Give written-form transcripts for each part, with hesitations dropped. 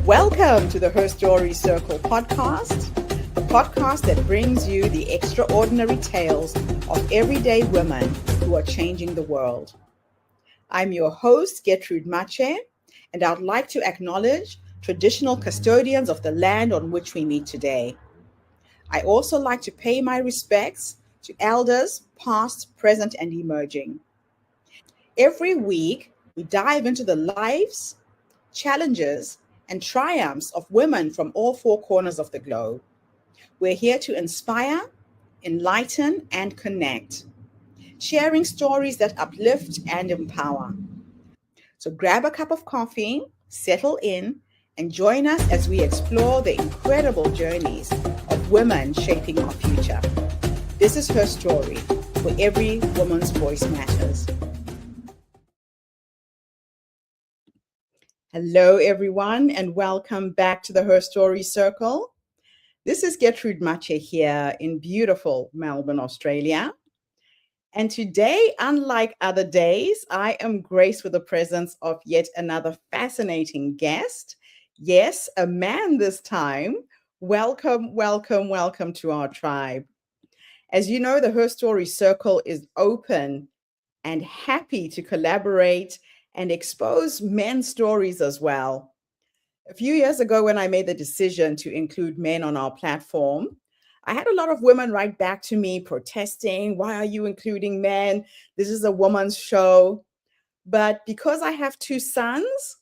Welcome to the Her Story Circle podcast, the podcast that brings you the extraordinary tales of everyday women who are changing the world. I'm your host, Gertrude Mache, and I'd like to acknowledge traditional custodians of the land on which we meet today. I also like to pay my respects to elders, past, present, and emerging. Every week, we dive into the lives, challenges, and triumphs of women from all four corners of the globe. We're here to inspire, enlighten, and connect, sharing stories that uplift and empower. So grab a cup of coffee, settle in, and join us as we explore the incredible journeys of women shaping our future. This is Her Story, where every woman's voice matters. Hello, everyone, and welcome back to the Her Story Circle. This is Gertrude Mache here in beautiful Melbourne, Australia. And today, unlike other days, I am graced with the presence of yet another fascinating guest. Yes, a man this time. Welcome, welcome, welcome to our tribe. As you know, the Her Story Circle is open and happy to collaborate and expose men's stories as well. A few years ago, when I made the decision to include men on our platform, I had a lot of women write back to me protesting, why are you including men? This is a woman's show. But because I have two sons,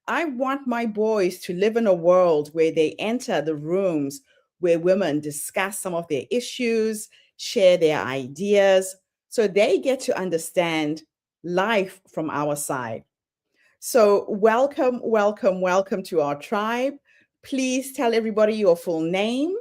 I want my boys to live in a world where they enter the rooms where women discuss some of their issues, share their ideas, so they get to understand life from our side. So welcome, welcome, welcome to our tribe. Please tell everybody your full name,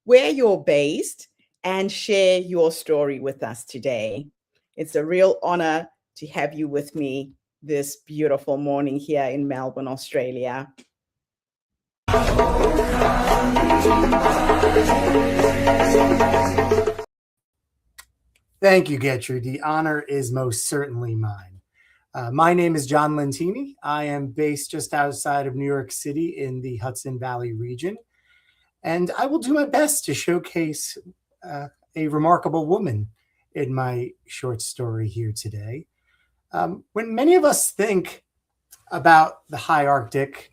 where you're based, and share your story with us today. It's a real honor to have you with me this beautiful morning here in Melbourne, Australia. Thank you, Gertrude. The honor is most certainly mine. My name is John Lentini. I am based just outside of New York City in the Hudson Valley region, and I will do my best to showcase a remarkable woman in my short story here today. When many of us think about the high Arctic,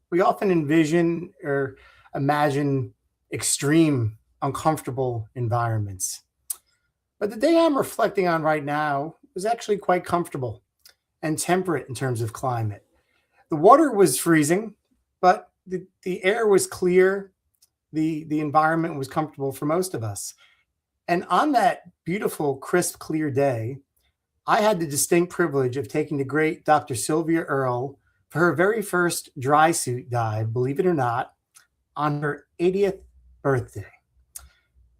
we often envision or imagine extreme, uncomfortable environments. But the day I'm reflecting on right now was actually quite comfortable and temperate in terms of climate. The water was freezing, but the air was clear. The environment was comfortable for most of us. And on that beautiful, crisp, clear day, I had the distinct privilege of taking the great Dr. Sylvia Earle for her very first dry suit dive, believe it or not, on her 80th birthday.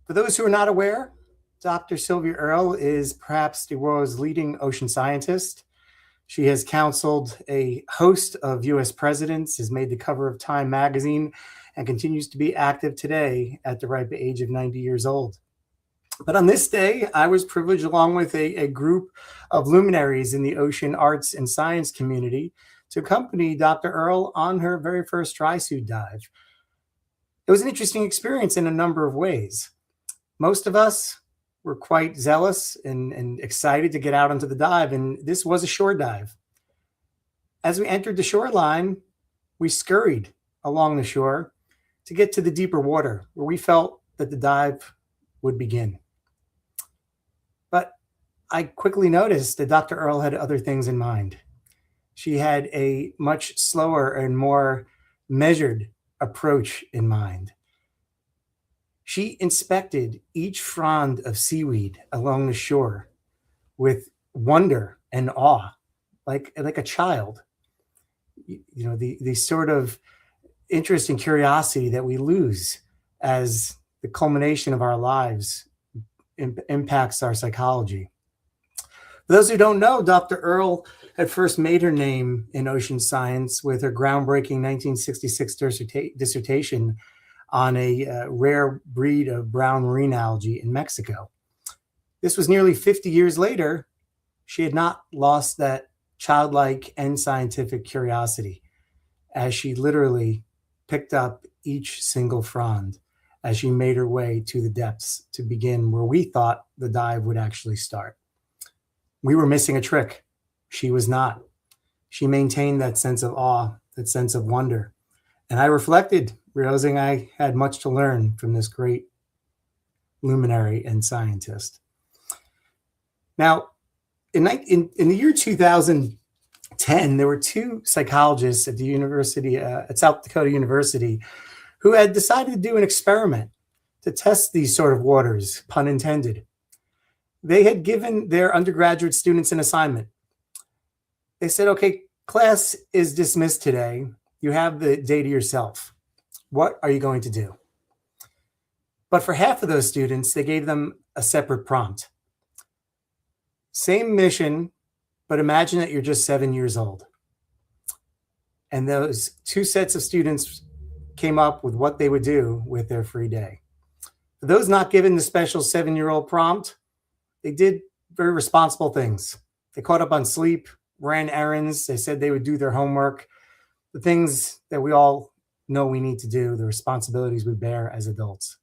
For those who are not aware, Dr. Sylvia Earle is perhaps the world's leading ocean scientist. She has counseled a host of U.S. presidents, has made the cover of Time magazine, and continues to be active today at the ripe age of 90 years old. But on this day, I was privileged, along with a group of luminaries in the ocean arts and science community, to accompany Dr. Earle on her very first dry suit dive. It was an interesting experience in a number of ways. Most of us were quite zealous and excited to get out onto the dive, and this was a shore dive. As we entered the shoreline, we scurried along the shore to get to the deeper water, where we felt that the dive would begin. But I quickly noticed that Dr. Earle had other things in mind. She had a much slower and more measured approach in mind. She inspected each frond of seaweed along the shore with wonder and awe, like a child. You know, the sort of interest and curiosity that we lose as the culmination of our lives impacts our psychology. For those who don't know, Dr. Earle had first made her name in ocean science with her groundbreaking 1966 dissertation on a rare breed of brown marine algae in Mexico. This was nearly 50 years later. She had not lost that childlike and scientific curiosity. as she literally picked up each single frond as she made her way to the depths to begin where we thought the dive would actually start. We were missing a trick. She was not. She maintained that sense of awe, that sense of wonder. And I reflected, realizing I had much to learn from this great luminary and scientist. Now, in the year 2010, there were two psychologists at the university, at South Dakota University, who had decided to do an experiment to test these sort of waters, pun intended. They had given their undergraduate students an assignment. They said, okay, class is dismissed today. You have the day to yourself. What are you going to do? But for half of those students, they gave them a separate prompt. Same mission, but imagine that you're just 7 years old. And those two sets of students came up with what they would do with their free day. For those not given the special 7-year-old prompt, they did very responsible things. They caught up on sleep, ran errands. They said they would do their homework, the things that we all know we need to do, the responsibilities we bear as adults.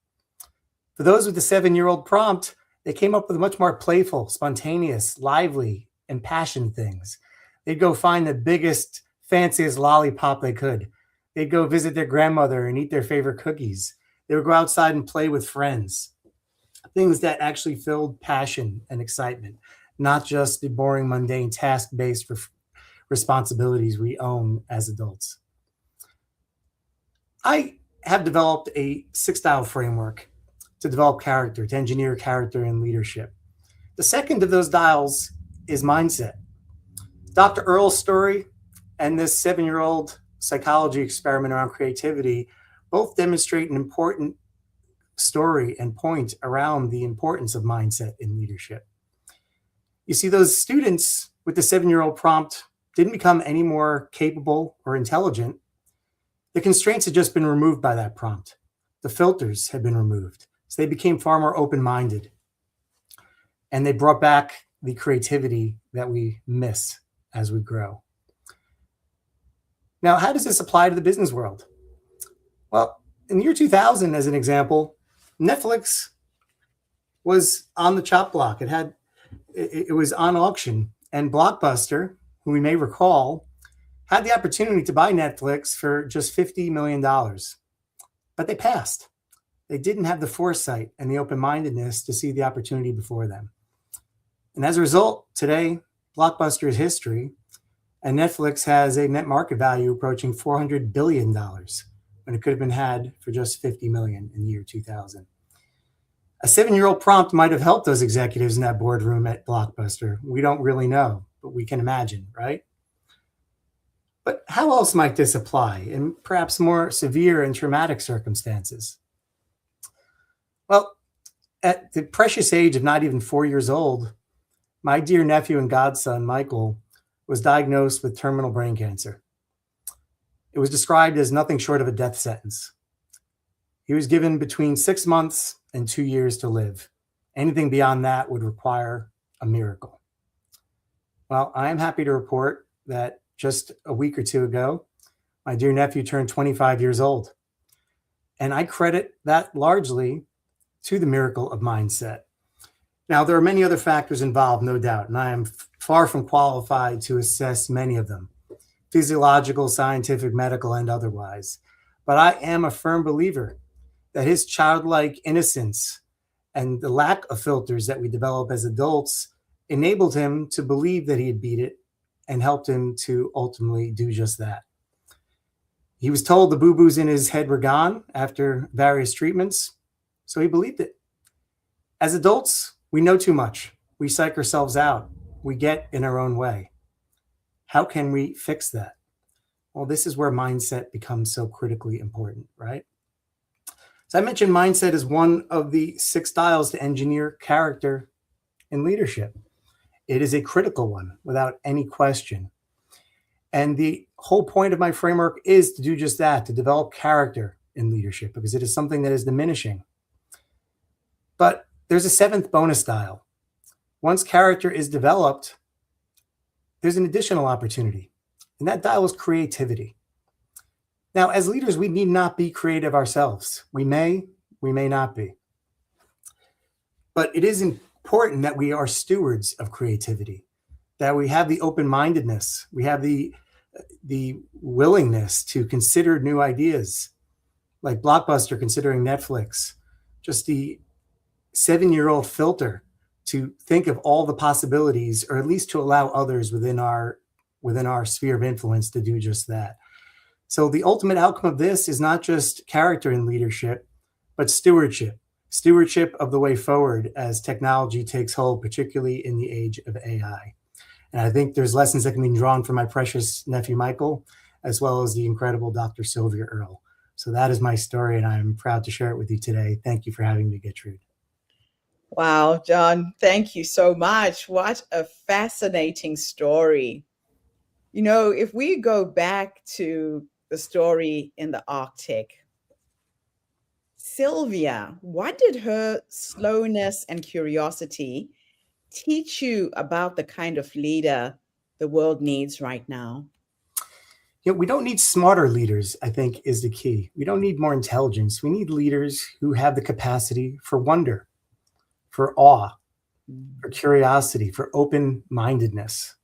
For those with the 7-year-old prompt, they came up with much more playful, spontaneous, lively, impassioned things. They'd go find the biggest, fanciest lollipop they could. They'd go visit their grandmother and eat their favorite cookies. They would go outside and play with friends. Things that actually filled passion and excitement, not just the boring, mundane, task-based responsibilities we own as adults. I have developed a 6-style framework to develop character, to engineer character and leadership. The second of those dials is mindset. Dr. Earl's story and this 7-year-old psychology experiment around creativity both demonstrate an important story and point around the importance of mindset in leadership. You see, those students with the 7-year-old prompt didn't become any more capable or intelligent. The constraints had just been removed by that prompt. The filters had been removed. So they became far more open-minded. And they brought back the creativity that we miss as we grow. Now, how does this apply to the business world? Well, in the year 2000, as an example, Netflix was on the chop block. It was on auction, and Blockbuster, who we may recall, had the opportunity to buy Netflix for just $50 million. But they passed. They didn't have the foresight and the open-mindedness to see the opportunity before them. And as a result, today, Blockbuster is history, and Netflix has a net market value approaching $400 billion when it could have been had for just $50 million in the year 2000. A 7-year-old prompt might have helped those executives in that boardroom at Blockbuster. We don't really know, but we can imagine, right? But how else might this apply in perhaps more severe and traumatic circumstances? Well, at the precious age of not even 4 years old, my dear nephew and godson, Michael, was diagnosed with terminal brain cancer. It was described as nothing short of a death sentence. He was given between 6 months and 2 years to live. Anything beyond that would require a miracle. Well, I am happy to report that just a week or two ago, my dear nephew turned 25 years old. And I credit that largely to the miracle of mindset. Now, there are many other factors involved, no doubt, and I am far from qualified to assess many of them, physiological, scientific, medical, and otherwise. But I am a firm believer that his childlike innocence and the lack of filters that we develop as adults enabled him to believe that he had beat it and helped him to ultimately do just that. He was told the boo-boos in his head were gone after various treatments, so he believed it. As adults, we know too much. We psych ourselves out. We get in our own way. How can we fix that? Well, this is where mindset becomes so critically important, right? So I mentioned mindset is one of the 6 styles to engineer character in leadership. It is a critical one without any question. And the whole point of my framework is to do just that, to develop character in leadership, because it is something that is diminishing. But there's a 7th bonus style. Once character is developed, there's an additional opportunity, and that dial is creativity. Now, as leaders, we need not be creative ourselves. We may not be. But it is important that we are stewards of creativity, that we have the open-mindedness, we have the willingness to consider new ideas, like Blockbuster considering Netflix, just the 7-year-old filter to think of all the possibilities, or at least to allow others within our sphere of influence to do just that. So the ultimate outcome of this is not just character and leadership, but stewardship of the way forward as technology takes hold, particularly in the age of AI. And I think there's lessons that can be drawn from my precious nephew, Michael, as well as the incredible Dr. Sylvia Earle. So that is my story, and I'm proud to share it with you today. Thank you for having me, Gertrude. Wow, John, thank you so much. What a fascinating story. You know, if we go back to the story in the Arctic, Sylvia, what did her slowness and curiosity teach you about the kind of leader the world needs right now? We don't need smarter leaders, I think, is the key. We don't need more intelligence. We need leaders who have the capacity for wonder, for awe, for curiosity, for open-mindedness,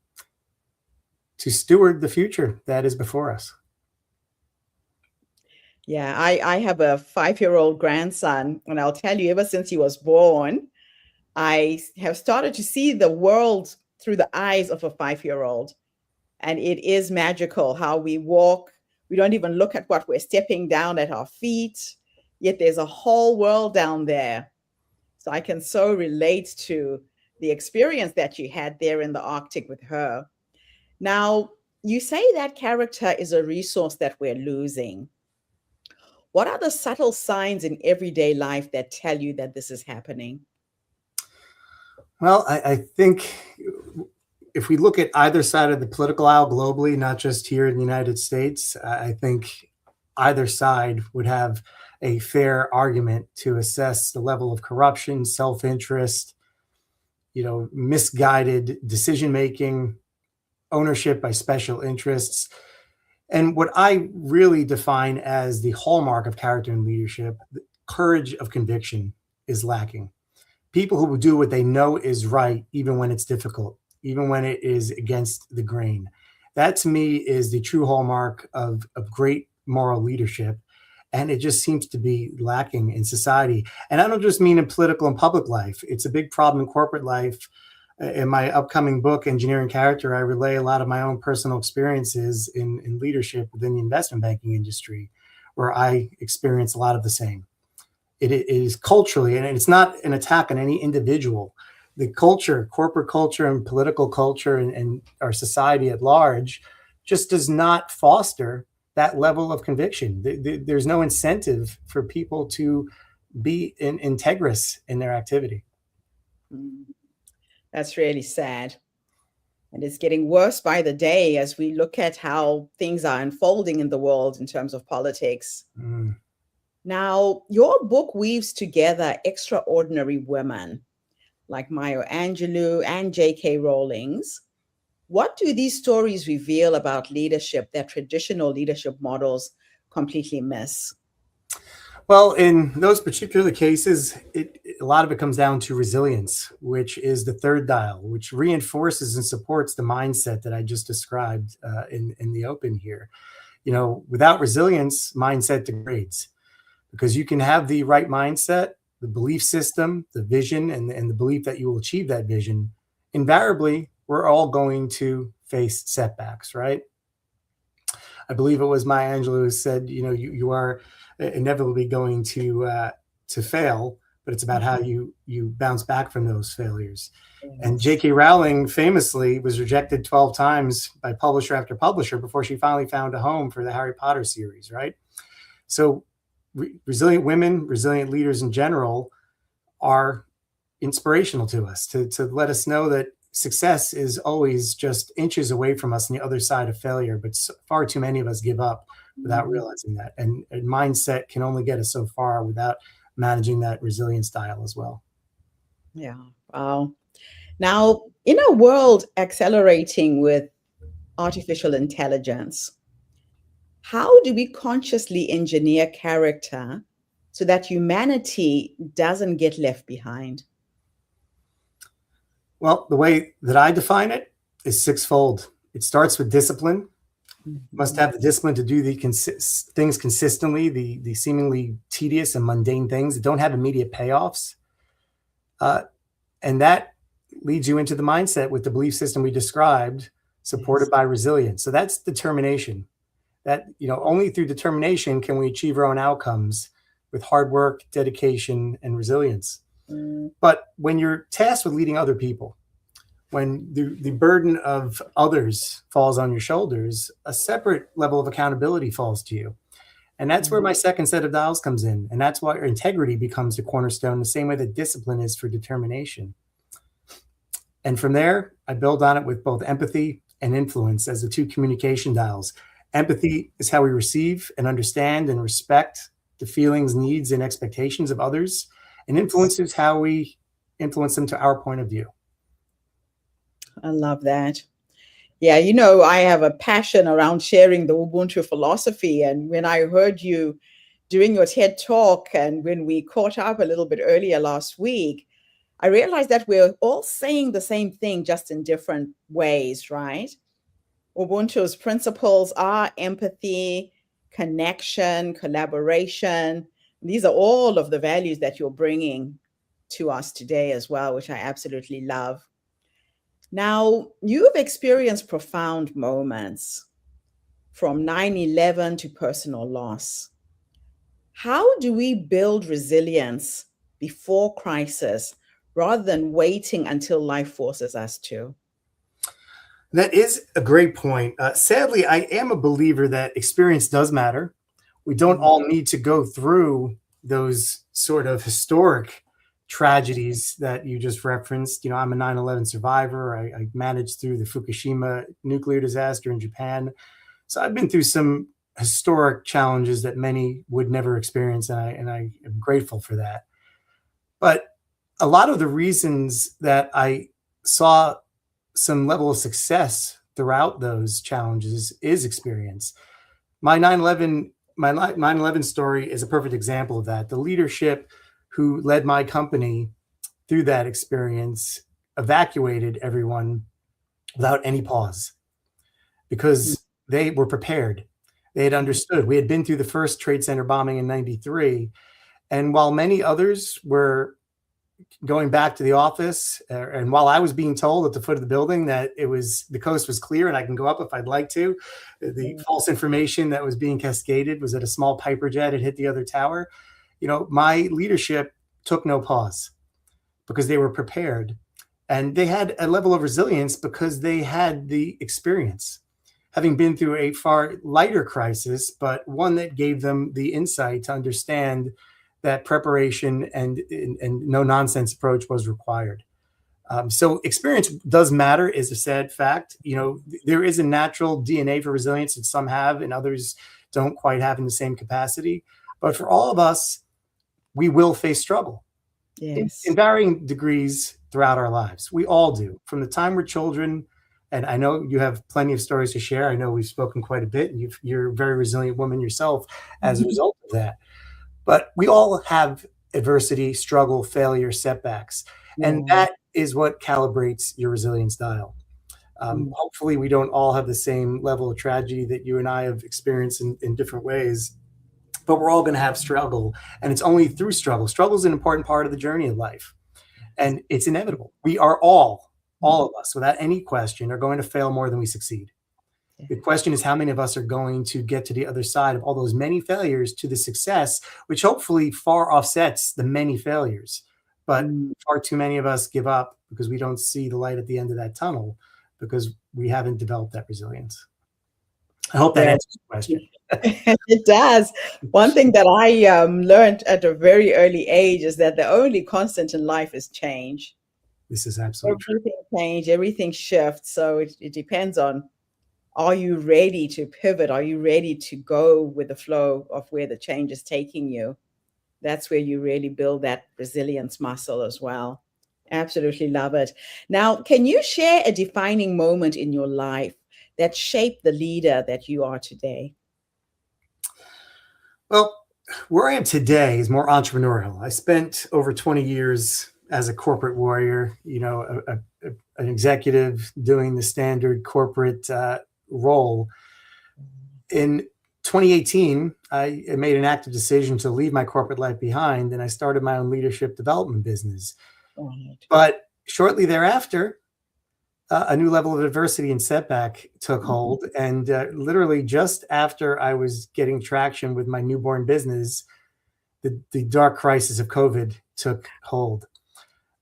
to steward the future that is before us. Yeah, I have a 5-year-old grandson, and I'll tell you, ever since he was born, I have started to see the world through the eyes of a 5-year-old. And it is magical how we walk. We don't even look at what we're stepping down at our feet, yet there's a whole world down there. So I can so relate to the experience that you had there in the Arctic with her. Now, you say that character is a resource that we're losing. What are the subtle signs in everyday life that tell you that this is happening? Well, I think if we look at either side of the political aisle globally, not just here in the United States, I think either side would have a fair argument to assess the level of corruption, self-interest, misguided decision-making, ownership by special interests. And what I really define as the hallmark of character and leadership, the courage of conviction, is lacking. People who will do what they know is right, even when it's difficult, even when it is against the grain. That to me is the true hallmark of great moral leadership. And it just seems to be lacking in society. And I don't just mean in political and public life. It's a big problem in corporate life. In my upcoming book, Engineering Character, I relay a lot of my own personal experiences in leadership within the investment banking industry, where I experience a lot of the same. It is culturally, and it's not an attack on any individual. The culture, corporate culture and political culture and our society at large just does not foster that level of conviction. There's no incentive for people to be integrous in their activity. That's really sad. And it's getting worse by the day as we look at how things are unfolding in the world in terms of politics. Now, your book weaves together extraordinary women like Maya Angelou and J.K. Rowling's. What do these stories reveal about leadership that traditional leadership models completely miss? Well, in those particular cases, a lot of it comes down to resilience, which is the third dial, which reinforces and supports the mindset that I just described in the open here. Without resilience, mindset degrades, because you can have the right mindset, the belief system, the vision, and the belief that you will achieve that vision. Invariably, we're all going to face setbacks, right? I believe it was Maya Angelou who said, you are inevitably going to fail, but it's about how you bounce back from those failures. Yes. And J.K. Rowling famously was rejected 12 times by publisher after publisher before she finally found a home for the Harry Potter series, right? So resilient women, resilient leaders in general are inspirational to us, to let us know that success is always just inches away from us on the other side of failure, but far too many of us give up without realizing that. And mindset can only get us so far without managing that resilience dial as well. Yeah. Wow. Now, in a world accelerating with artificial intelligence, How do we consciously engineer character so that humanity doesn't get left behind? Well, the way that I define it is sixfold. It starts with discipline. You must Mhm. have the discipline to do the things consistently, the seemingly tedious and mundane things that don't have immediate payoffs. And that leads you into the mindset with the belief system we described, supported Yes. by resilience. So that's determination. That, only through determination can we achieve our own outcomes with hard work, dedication, and resilience. Mm. But when you're tasked with leading other people, when the burden of others falls on your shoulders, a separate level of accountability falls to you. And that's where my second set of dials comes in. And that's why integrity becomes the cornerstone, the same way that discipline is for determination. And from there, I build on it with both empathy and influence as the two communication dials. Empathy is how we receive and understand and respect the feelings, needs, and expectations of others. And influence is how we influence them to our point of view. I love that. Yeah, I have a passion around sharing the Ubuntu philosophy. And when I heard you doing your TED talk and when we caught up a little bit earlier last week, I realized that we're all saying the same thing, just in different ways, right? Ubuntu's principles are empathy, connection, collaboration. These are all of the values that you're bringing to us today as well, which I absolutely love. Now, you've experienced profound moments from 9/11 to personal loss. How do we build resilience before crisis rather than waiting until life forces us to? That is a great point. Sadly, I am a believer that experience does matter. We don't Mm. all need to go through those sort of historic tragedies that you just referenced. I'm a 9/11 survivor. I managed through the Fukushima nuclear disaster in Japan. So I've been through some historic challenges that many would never experience, and I am grateful for that. But a lot of the reasons that I saw some level of success throughout those challenges is experience. My 9/11 my 9/11 story is a perfect example of that. The leadership who led my company through that experience evacuated everyone without any pause Mm. because they were prepared. They had understood. We had been through the first Trade Center bombing in 93, and while many others were going back to the office, and while I was being told at the foot of the building that the coast was clear and I can go up if I'd like to, the false information that was being cascaded was that a small Piper jet had hit the other tower. My leadership took no pause because they were prepared, and they had a level of resilience because they had the experience, having been through a far lighter crisis, but one that gave them the insight to understand that preparation and no nonsense approach was required. So experience does matter, is a sad fact. There is a natural DNA for resilience that some have and others don't quite have in the same capacity. But for all of us, we will face struggle in Yes. varying degrees throughout our lives. We all do, from the time we're children. And I know you have plenty of stories to share. I know we've spoken quite a bit, and you're a very resilient woman yourself as a result of that. But we all have adversity, struggle, failure, setbacks. And Yeah. that is what calibrates your resilience dial. Mm. Hopefully, we don't all have the same level of tragedy that you and I have experienced in different ways, but we're all going to have struggle. And it's only through struggle. Struggle is an important part of the journey of life. And it's inevitable. We are all of us, without any question, are going to fail more than we succeed. The question is how many of us are going to get to the other side of all those many failures to the success, which hopefully far offsets the many failures. But Mm. far too many of us give up because we don't see the light at the end of that tunnel because we haven't developed that resilience. I hope that Well, answers the question. it does. One thing that I learned at a very early age is that the only constant in life is change. This is absolutely true. Everything change, everything shifts. So it depends on, are you ready to pivot? Are you ready to go with the flow of where the change is taking you? That's where you really build that resilience muscle as well. Absolutely love it. Now, can you share a defining moment in your life that shaped the leader that you are today? Well, where I am today is more entrepreneurial. I spent over 20 years as a corporate warrior, an executive doing the standard corporate role. In 2018, I made an active decision to leave my corporate life behind, and I started my own leadership development business. Right. But shortly thereafter, a new level of adversity and setback took hold. And literally just after I was getting traction with my newborn business, the dark crisis of COVID took hold.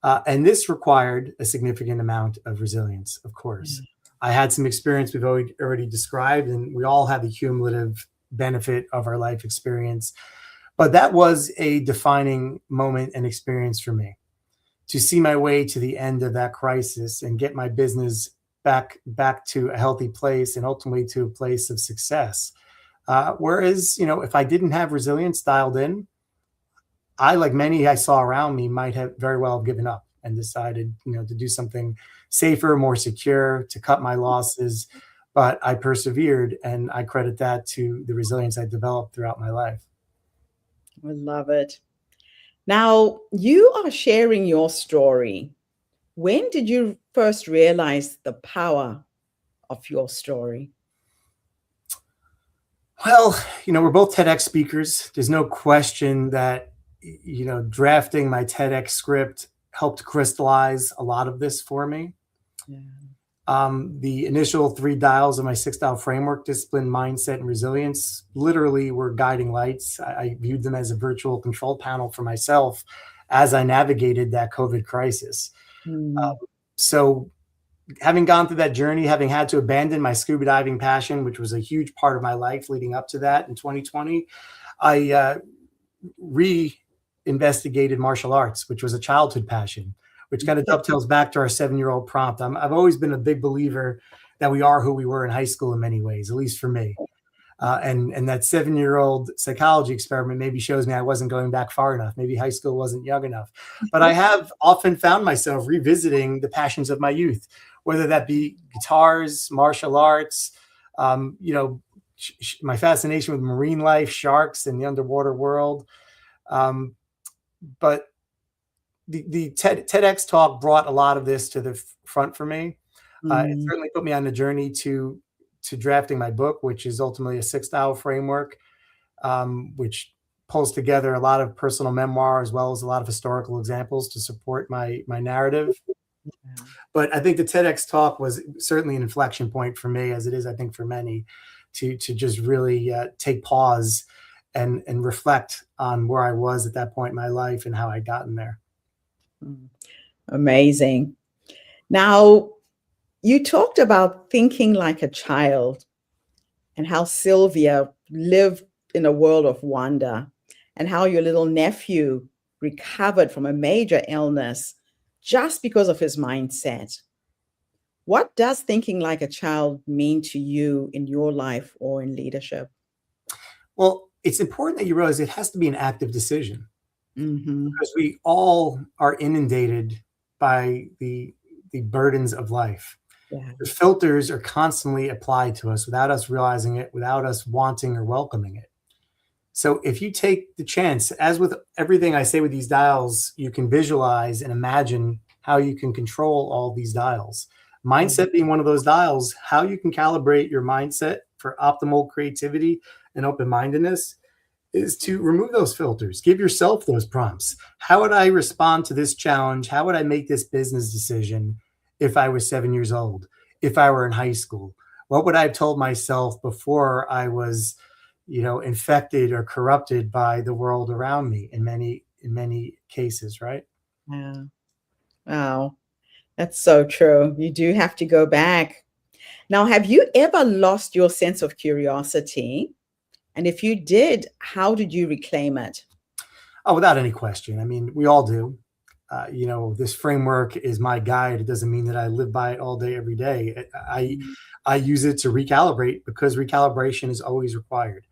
And this required a significant amount of resilience, of course. I had some experience we've already described, and we all have the cumulative benefit of our life experience. But that was a defining moment and experience for me, to see my way to the end of that crisis and get my business back to a healthy place and ultimately to a place of success. Whereas, if I didn't have resilience dialed in, I, like many I saw around me, might have very well given up and decided, to do something safer, more secure, to cut my losses. But I persevered, and I credit that to the resilience I developed throughout my life. I love it. Now, you are sharing your story. When did you first realize the power of your story? Well, we're both TEDx speakers. There's no question that, drafting my TEDx script helped crystallize a lot of this for me. Yeah. The initial 3 dials of my 6-dial framework, discipline, mindset, and resilience, literally were guiding lights. I viewed them as a virtual control panel for myself as I navigated that COVID crisis. So having gone through that journey, having had to abandon my scuba diving passion, which was a huge part of my life leading up to that in 2020, I reinvestigated martial arts, which was a childhood passion, which kind of dovetails back to our 7-year-old prompt. I've always been a big believer that we are who we were in high school in many ways, at least for me. And that 7-year-old psychology experiment maybe shows me I wasn't going back far enough. Maybe high school wasn't young enough. But I have often found myself revisiting the passions of my youth, whether that be guitars, martial arts, my fascination with marine life, sharks, and the underwater world. But the TEDx talk brought a lot of this to the front for me. It certainly put me on the journey to drafting my book, which is ultimately a 6-dial framework, which pulls together a lot of personal memoir as well as a lot of historical examples to support my narrative. Yeah. But I think the TEDx talk was certainly an inflection point for me, as it is, I think, for many, to just really take pause and reflect on where I was at that point in my life and how I'd gotten there. Amazing. Now, you talked about thinking like a child and how Sylvia lived in a world of wonder, and how your little nephew recovered from a major illness just because of his mindset. What does thinking like a child mean to you in your life or in leadership? Well, it's important that you realize it has to be an active decision, because we all are inundated by the burdens of life. Yeah. The filters are constantly applied to us without us realizing it, without us wanting or welcoming it. So if you take the chance, as with everything I say with these dials, you can visualize and imagine how you can control all these dials. Mindset being one of those dials, how you can calibrate your mindset for optimal creativity and open-mindedness is to remove those filters. Give yourself those prompts. How would I respond to this challenge? How would I make this business decision if I was 7 years old? If I were in high school? What would I have told myself before I was, infected or corrupted by the world around me in many cases, right? Yeah. Wow. That's so true. You do have to go back. Now, have you ever lost your sense of curiosity? And if you did, how did you reclaim it? Oh, without any question. I mean, we all do. This framework is my guide. It doesn't mean that I live by it all day, every day. I use it to recalibrate, because recalibration is always required.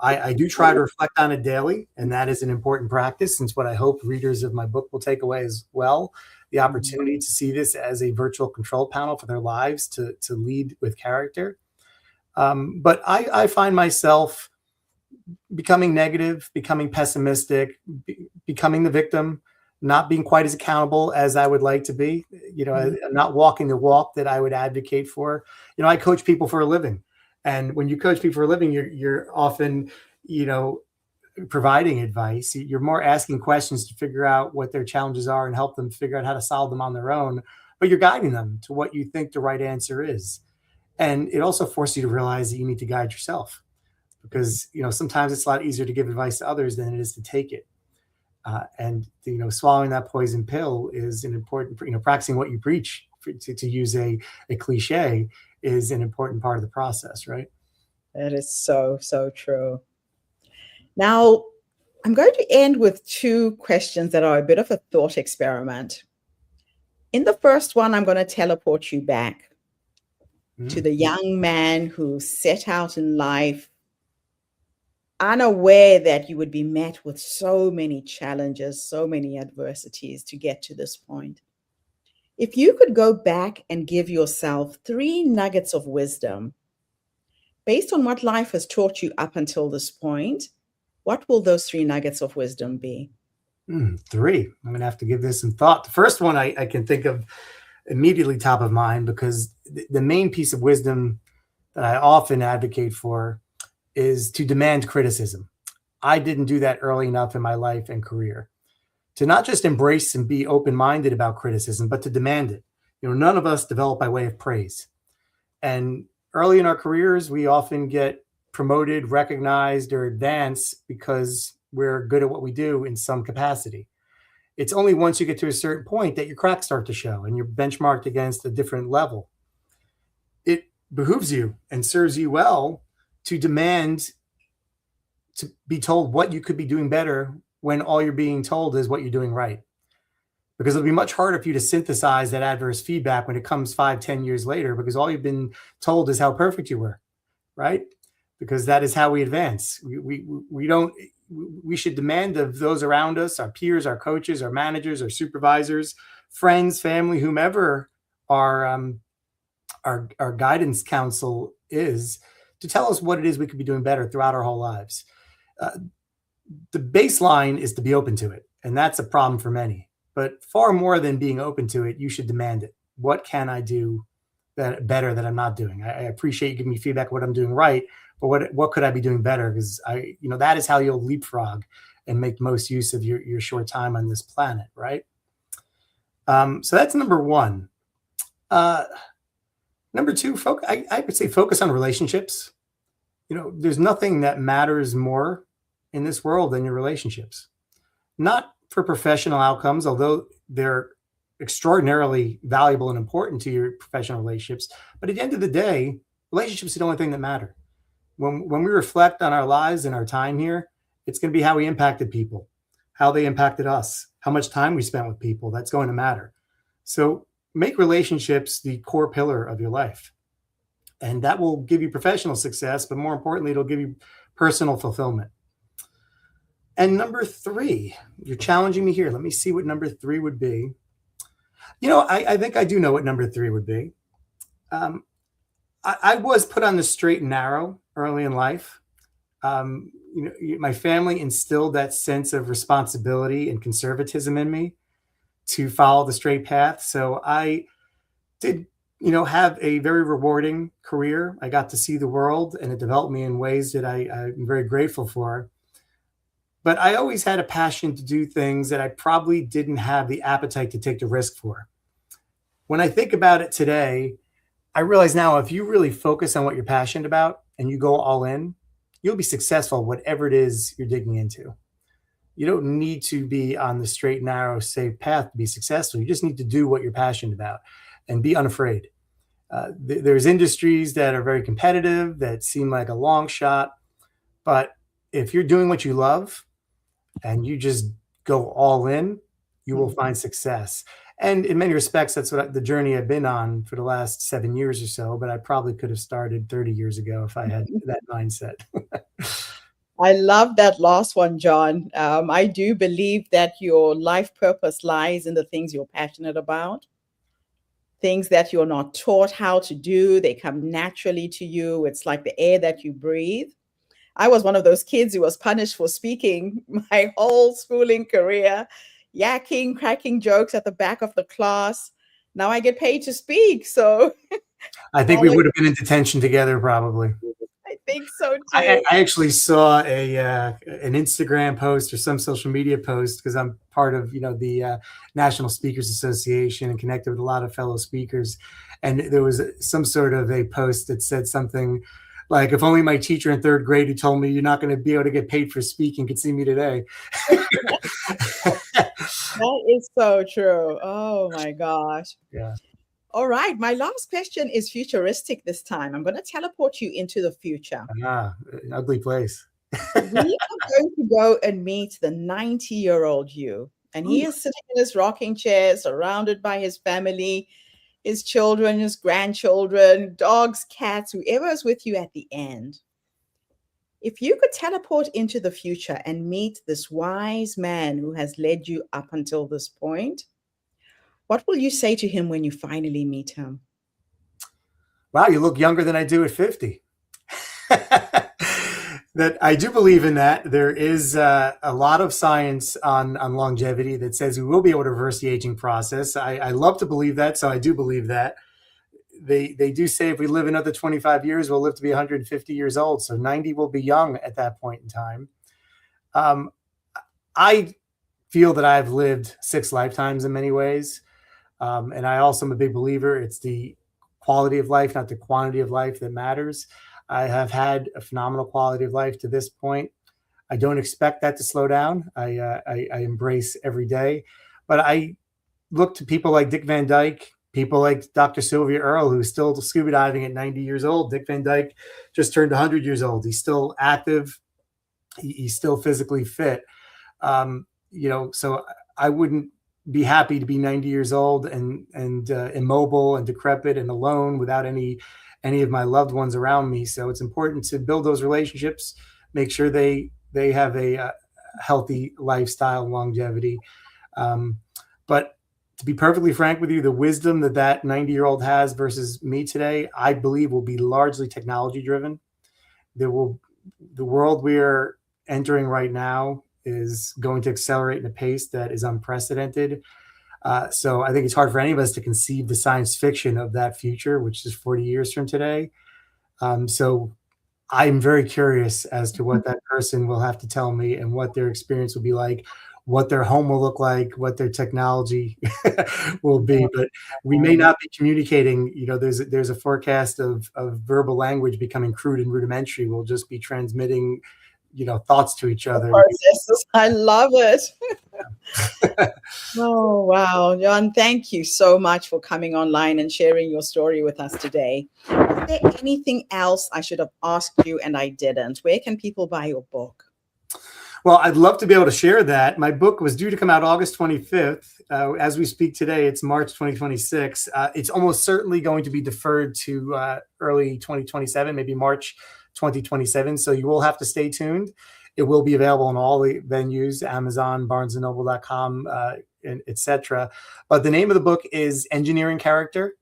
I do try to reflect on it daily, and that is an important practice, since what I hope readers of my book will take away as well, the opportunity to see this as a virtual control panel for their lives, to lead with character. But I find myself, becoming negative, becoming pessimistic, becoming the victim, not being quite as accountable as I would like to be, not walking the walk that I would advocate for. I coach people for a living. And when you coach people for a living, you're often, providing advice. You're more asking questions to figure out what their challenges are and help them figure out how to solve them on their own. But you're guiding them to what you think the right answer is. And it also forces you to realize that you need to guide yourself, because sometimes it's a lot easier to give advice to others than it is to take it. And swallowing that poison pill is an important, practicing what you preach, to use a cliche, is an important part of the process, right? That is so, so true. Now, I'm going to end with two questions that are a bit of a thought experiment. In the first one, I'm going to teleport you back to the young man who set out in life unaware that you would be met with so many challenges, so many adversities to get to this point. If you could go back and give yourself 3 nuggets of wisdom based on what life has taught you up until this point, what will those 3 nuggets of wisdom be? 3. I'm going to have to give this some thought. The first one I can think of immediately top of mind, because the main piece of wisdom that I often advocate for is to demand criticism. I didn't do that early enough in my life and career to not just embrace and be open-minded about criticism, but to demand it. None of us develop by way of praise. And early in our careers, we often get promoted, recognized, or advanced because we're good at what we do in some capacity. It's only once you get to a certain point that your cracks start to show and you're benchmarked against a different level. It behooves you and serves you well to demand to be told what you could be doing better when all you're being told is what you're doing right. Because it'll be much harder for you to synthesize that adverse feedback when it comes 5-10 years later, because all you've been told is how perfect you were, right? Because that is how we advance. We should demand of those around us, our peers, our coaches, our managers, our supervisors, friends, family, whomever our guidance council is, to tell us what it is we could be doing better throughout our whole lives. The baseline is to be open to it, and that's a problem for many. But far more than being open to it, you should demand it. What can I do better that I'm not doing? I appreciate you giving me feedback on what I'm doing right, but what could I be doing better? Because that is how you'll leapfrog and make most use of your short time on this planet, right? So that's number 1. Number 2, I would say focus on relationships. There's nothing that matters more in this world than your relationships. Not for professional outcomes, although they're extraordinarily valuable and important to your professional relationships. But at the end of the day, relationships are the only thing that matter. When we reflect on our lives and our time here, it's going to be how we impacted people, how they impacted us, how much time we spent with people. That's going to matter. So make relationships the core pillar of your life. And that will give you professional success, but more importantly, it'll give you personal fulfillment. And number 3, you're challenging me here. Let me see what number 3 would be. I think I do know what number 3 would be. I was put on the straight and narrow early in life. My family instilled that sense of responsibility and conservatism in me to follow the straight path. So I did, have a very rewarding career. I got to see the world, and it developed me in ways that I'm very grateful for. But I always had a passion to do things that I probably didn't have the appetite to take the risk for. When I think about it today, I realize now, if you really focus on what you're passionate about and you go all in, you'll be successful, whatever it is you're digging into. You don't need to be on the straight, narrow, safe path to be successful. You just need to do what you're passionate about and be unafraid. There's industries that are very competitive, that seem like a long shot. But if you're doing what you love and you just go all in, you will find success. And in many respects, that's what the journey I've been on for the last 7 years or so. But I probably could have started 30 years ago if I had that mindset. I love that last one, John. I do believe that your life purpose lies in the things you're passionate about, things that you're not taught how to do. They come naturally to you. It's like the air that you breathe. I was one of those kids who was punished for speaking my whole schooling career, yakking, cracking jokes at the back of the class. Now I get paid to speak. So I think we would have been in detention together, probably. I think so I too. actually saw an Instagram post or some social media post, because I'm part of the National Speakers Association and connected with a lot of fellow speakers, and there was some sort of a post that said something like, "If only my teacher in third grade who told me you're not going to be able to get paid for speaking could see me today." That is so true. Oh my gosh. Yeah. All right. My last question is futuristic this time. I'm going to teleport you into the future. An ugly place. We are going to go and meet the 90-year-old you. And he is sitting in his rocking chair, surrounded by his family, his children, his grandchildren, dogs, cats, whoever is with you at the end. If you could teleport into the future and meet this wise man who has led you up until this point, what will you say to him when you finally meet him? Wow, you look younger than I do at 50. That I do believe in that. There is a lot of science on longevity that says we will be able to reverse the aging process. I love to believe that, so I do believe that. They do say if we live another 25 years, we'll live to be 150 years old. So 90 will be young at that point in time. I feel that I've lived 6 lifetimes in many ways. And I also am a big believer it's the quality of life, not the quantity of life, that matters. I have had a phenomenal quality of life to this point. I don't expect that to slow down. I embrace every day. But I look to people like Dick Van Dyke, people like Dr. Sylvia Earle, who's still scuba diving at 90 years old. Dick Van Dyke just turned 100 years old. He's still active. He's still physically fit. So I wouldn't be happy to be 90 years old and immobile and decrepit and alone without any of my loved ones around me. So it's important to build those relationships, make sure they have a healthy lifestyle, longevity. But to be perfectly frank with you, the wisdom that 90-year-old has versus me today, I believe will be largely technology driven. The world we're entering right now is going to accelerate in a pace that is unprecedented. So I think it's hard for any of us to conceive the science fiction of that future, which is 40 years from today. So I'm very curious as to what that person will have to tell me and what their experience will be like, what their home will look like, what their technology will be. But we may not be communicating. There's a forecast of verbal language becoming crude and rudimentary. We'll just be transmitting thoughts to each other. I love it. Oh, wow. John, thank you so much for coming online and sharing your story with us today. Is there anything else I should have asked you and I didn't? Where can people buy your book? Well, I'd love to be able to share that. My book was due to come out August 25th. As we speak today, it's March 2026. It's almost certainly going to be deferred to early 2027, maybe March 2027. So you will have to stay tuned. It will be available on all the venues, Amazon, BarnesandNoble.com, etc. But the name of the book is Engineering Character: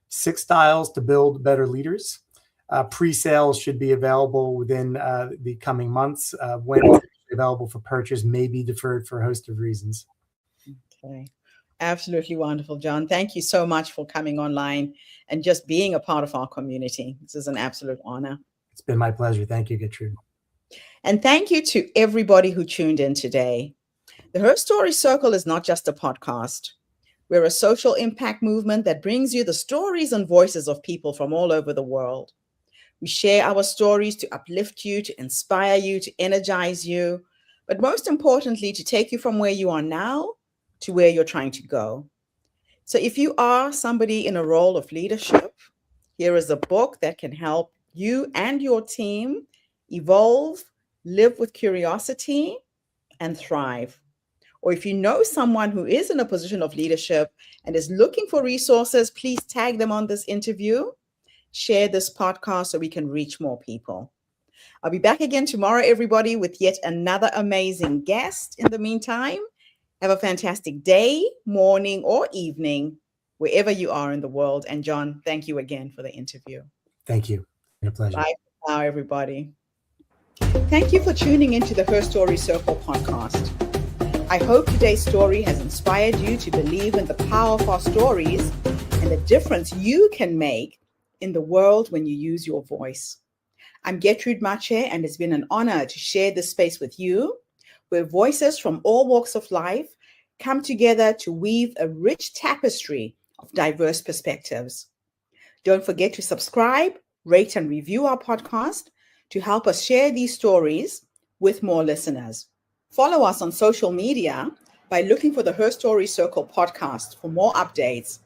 6 Styles to Build Better Leaders. Pre-sales should be available within the coming months. When it's available for purchase may be deferred for a host of reasons. Okay. Absolutely wonderful, John. Thank you so much for coming online and just being a part of our community. This is an absolute honor. It's been my pleasure. Thank you, Gertrude. And thank you to everybody who tuned in today. The Her Story Circle is not just a podcast. We're a social impact movement that brings you the stories and voices of people from all over the world. We share our stories to uplift you, to inspire you, to energize you, but most importantly, to take you from where you are now to where you're trying to go. So if you are somebody in a role of leadership, here is a book that can help you and your team evolve, live with curiosity, and thrive. Or if you know someone who is in a position of leadership and is looking for resources, please tag them on this interview. Share this podcast so we can reach more people. I'll be back again tomorrow, everybody, with yet another amazing guest. In the meantime, have a fantastic day, morning, or evening, wherever you are in the world. And John, thank you again for the interview. Thank you. It's a pleasure. Bye for now, everybody. Thank you for tuning into the Her Story Circle podcast. I hope today's story has inspired you to believe in the power of our stories and the difference you can make in the world when you use your voice. I'm Gertrude Mache, and it's been an honor to share this space with you, where voices from all walks of life come together to weave a rich tapestry of diverse perspectives. Don't forget to subscribe, rate, and review our podcast to help us share these stories with more listeners. Follow us on social media by looking for the Her Story Circle podcast for more updates.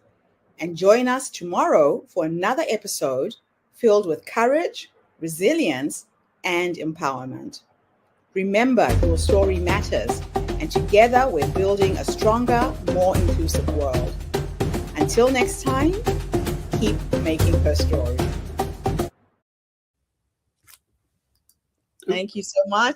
And join us tomorrow for another episode filled with courage, resilience, and empowerment. Remember, your story matters, and together we're building a stronger, more inclusive world. Until next time, keep making her story. Thank you so much.